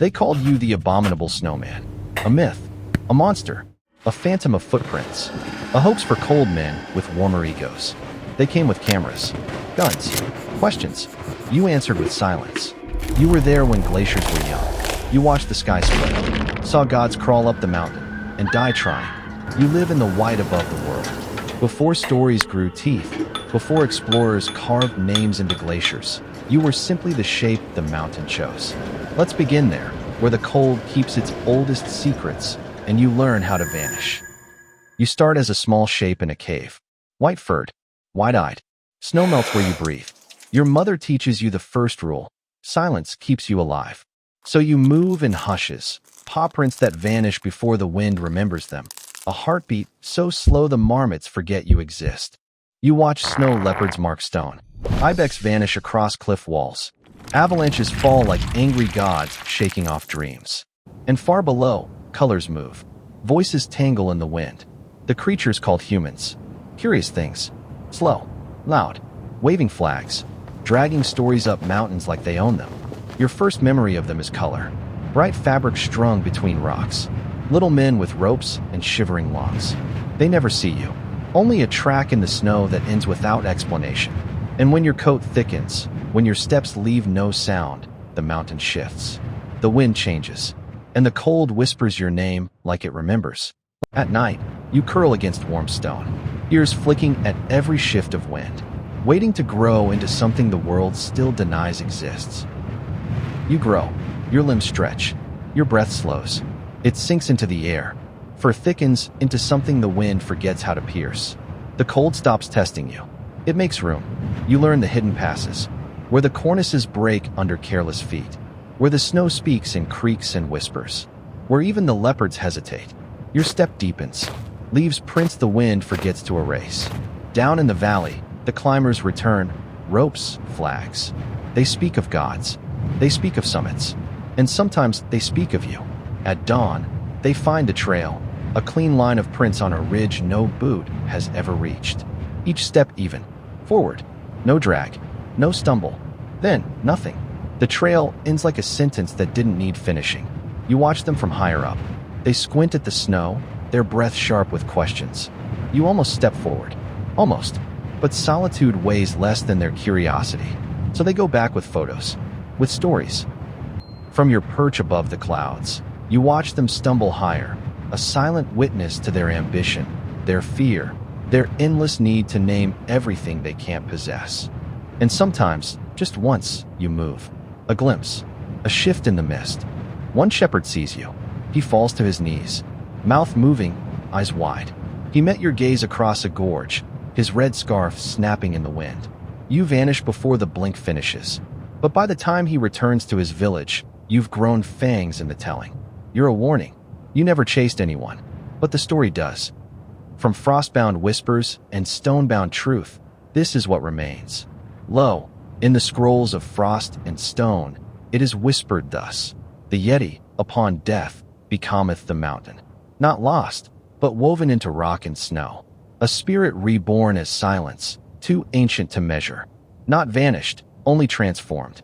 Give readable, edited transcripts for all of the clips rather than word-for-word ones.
They called you the abominable snowman, a myth, a monster, a phantom of footprints, a hoax for cold men with warmer egos. They came with cameras, guns, questions. You answered with silence. You were there when glaciers were young. You watched the sky split, saw gods crawl up the mountain, and die trying. You live in the white above the world. Before stories grew teeth, before explorers carved names into glaciers, you were simply the shape the mountain chose. Let's begin there, where the cold keeps its oldest secrets, and you learn how to vanish. You start as a small shape in a cave, white-furred, wide-eyed. Snow melts where you breathe. Your mother teaches you the first rule: silence keeps you alive. So you move in hushes, paw prints that vanish before the wind remembers them, a heartbeat so slow the marmots forget you exist. You watch snow leopards mark stone, ibex vanish across cliff walls, avalanches fall like angry gods shaking off dreams. And far below, colors move, voices tangle in the wind. The creatures called humans, curious things, slow, loud, waving flags, dragging stories up mountains like they own them. Your first memory of them is color, bright fabric strung between rocks, little men with ropes and shivering logs. They never see you, only a track in the snow that ends without explanation. And when your coat thickens, when your steps leave no sound, the mountain shifts. The wind changes, and the cold whispers your name like it remembers. At night, you curl against warm stone, ears flicking at every shift of wind, waiting to grow into something the world still denies exists. You grow, your limbs stretch, your breath slows. It sinks into the air, fur thickens into something the wind forgets how to pierce. The cold stops testing you. It makes room. You learn the hidden passes, where the cornices break under careless feet, where the snow speaks in creaks and whispers, where even the leopards hesitate. Your step deepens, leaves prints the wind forgets to erase. Down in the valley, the climbers return, ropes, flags. They speak of gods. They speak of summits, and sometimes they speak of you. At dawn, they find a trail, a clean line of prints on a ridge no boot has ever reached. Each step even, forward, no drag, no stumble, then nothing. The trail ends like a sentence that didn't need finishing. You watch them from higher up. They squint at the snow, their breath sharp with questions. You almost step forward, almost, but solitude weighs less than their curiosity, so they go back with photos. With stories. From your perch above the clouds, you watch them stumble higher, a silent witness to their ambition, their fear, their endless need to name everything they can't possess. And sometimes, just once, you move. A glimpse, a shift in the mist. One shepherd sees you. He falls to his knees, mouth moving, eyes wide. He met your gaze across a gorge, his red scarf snapping in the wind. You vanish before the blink finishes. But by the time he returns to his village, you've grown fangs in the telling. You're a warning. You never chased anyone, but the story does. From frostbound whispers and stonebound truth, this is what remains. Lo, in the scrolls of frost and stone, it is whispered thus: the Yeti, upon death, becometh the mountain. Not lost, but woven into rock and snow. A spirit reborn as silence, too ancient to measure. Not vanished, only transformed.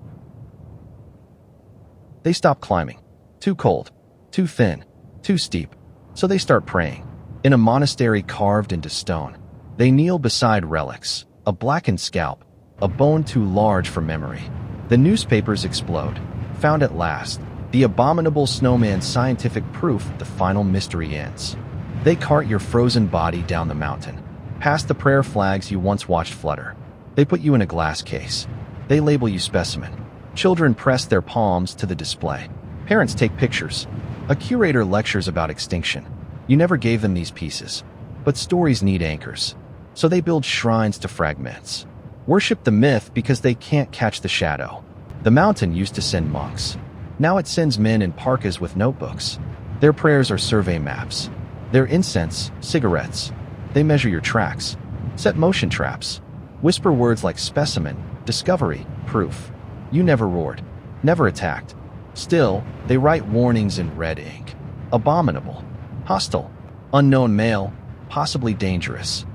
They stop climbing. Too cold, too thin, too steep. So they start praying. In a monastery carved into stone, they kneel beside relics, a blackened scalp, a bone too large for memory. The newspapers explode. Found at last, the abominable snowman's scientific proof the final mystery ends. They cart your frozen body down the mountain, past the prayer flags you once watched flutter. They put you in a glass case. They label you specimen. Children press their palms to the display. Parents take pictures. A curator lectures about extinction. You never gave them these pieces. But stories need anchors. So they build shrines to fragments. Worship the myth because they can't catch the shadow. The mountain used to send monks. Now it sends men in parkas with notebooks. Their prayers are survey maps. Their incense, cigarettes. They measure your tracks. Set motion traps. Whisper words like specimen, discovery, proof. You never roared, never attacked. Still, they write warnings in red ink. Abominable, hostile, unknown male, possibly dangerous.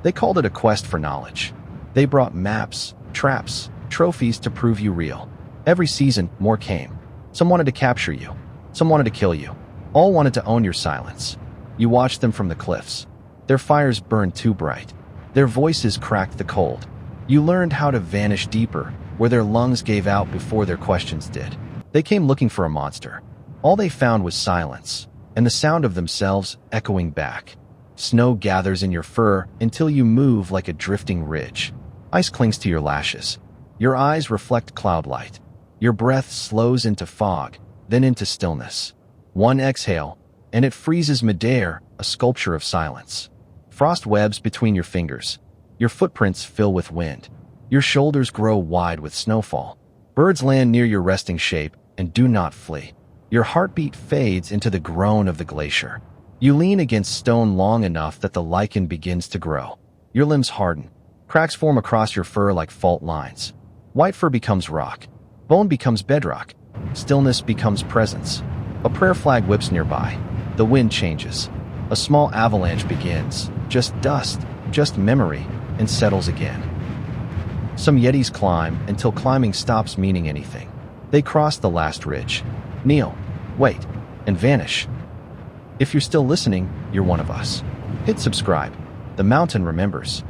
They called it a quest for knowledge. They brought maps, traps, trophies to prove you real. Every season, more came. Some wanted to capture you. Some wanted to kill you. All wanted to own your silence. You watched them from the cliffs. Their fires burned too bright. Their voices cracked the cold. You learned how to vanish deeper, where their lungs gave out before their questions did. They came looking for a monster. All they found was silence, and the sound of themselves echoing back. Snow gathers in your fur until you move like a drifting ridge. Ice clings to your lashes. Your eyes reflect cloud light. Your breath slows into fog, then into stillness. One exhale, and it freezes midair, a sculpture of silence. Frost webs between your fingers. Your footprints fill with wind. Your shoulders grow wide with snowfall. Birds land near your resting shape and do not flee. Your heartbeat fades into the groan of the glacier. You lean against stone long enough that the lichen begins to grow. Your limbs harden. Cracks form across your fur like fault lines. White fur becomes rock. Bone becomes bedrock. Stillness becomes presence. A prayer flag whips nearby. The wind changes. A small avalanche begins. Just dust, just memory, and settles again. Some Yetis climb until climbing stops meaning anything. They cross the last ridge. Kneel, wait, and vanish. If you're still listening, you're one of us. Hit subscribe. The mountain remembers.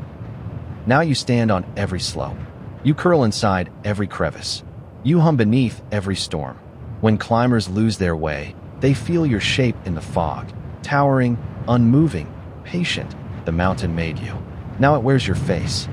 Now you stand on every slope. You curl inside every crevice. You hum beneath every storm. When climbers lose their way, they feel your shape in the fog. Towering, unmoving, patient, the mountain made you. Now it wears your face.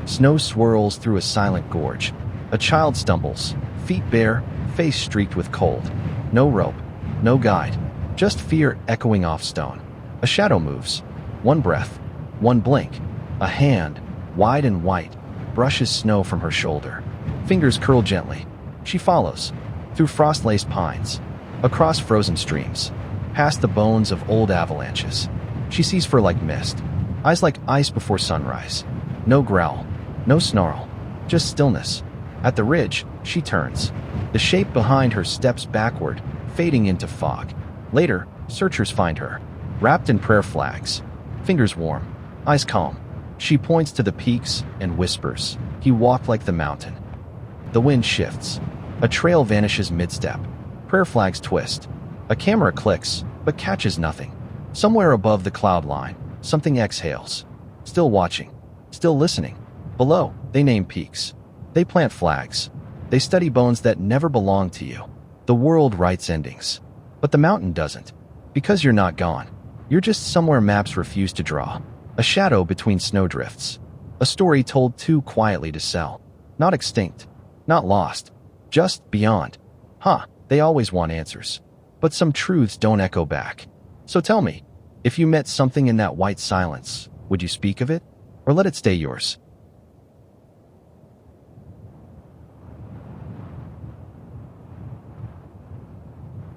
Snow swirls through a silent gorge. A child stumbles, feet bare, face streaked with cold. No rope, no guide, just fear echoing off stone. A shadow moves. One breath, one blink. A hand, wide and white, brushes snow from her shoulder. Fingers curl gently. She follows, through frost-laced pines, across frozen streams, past the bones of old avalanches. She sees fur like mist, eyes like ice before sunrise. No growl, no snarl, just stillness. At the ridge, she turns. The shape behind her steps backward, fading into fog. Later, searchers find her, wrapped in prayer flags, fingers warm, eyes calm. She points to the peaks and whispers, "He walked like the mountain." The wind shifts. A trail vanishes mid-step. Prayer flags twist. A camera clicks, but catches nothing. Somewhere above the cloud line, something exhales. Still watching. Still listening. Below, they name peaks. They plant flags. They study bones that never belonged to you. The world writes endings. But the mountain doesn't. Because you're not gone. You're just somewhere maps refuse to draw. A shadow between snowdrifts. A story told too quietly to sell. Not extinct. Not lost. Just beyond. They always want answers. But some truths don't echo back. So tell me, if you met something in that white silence, would you speak of it? Or let it stay yours?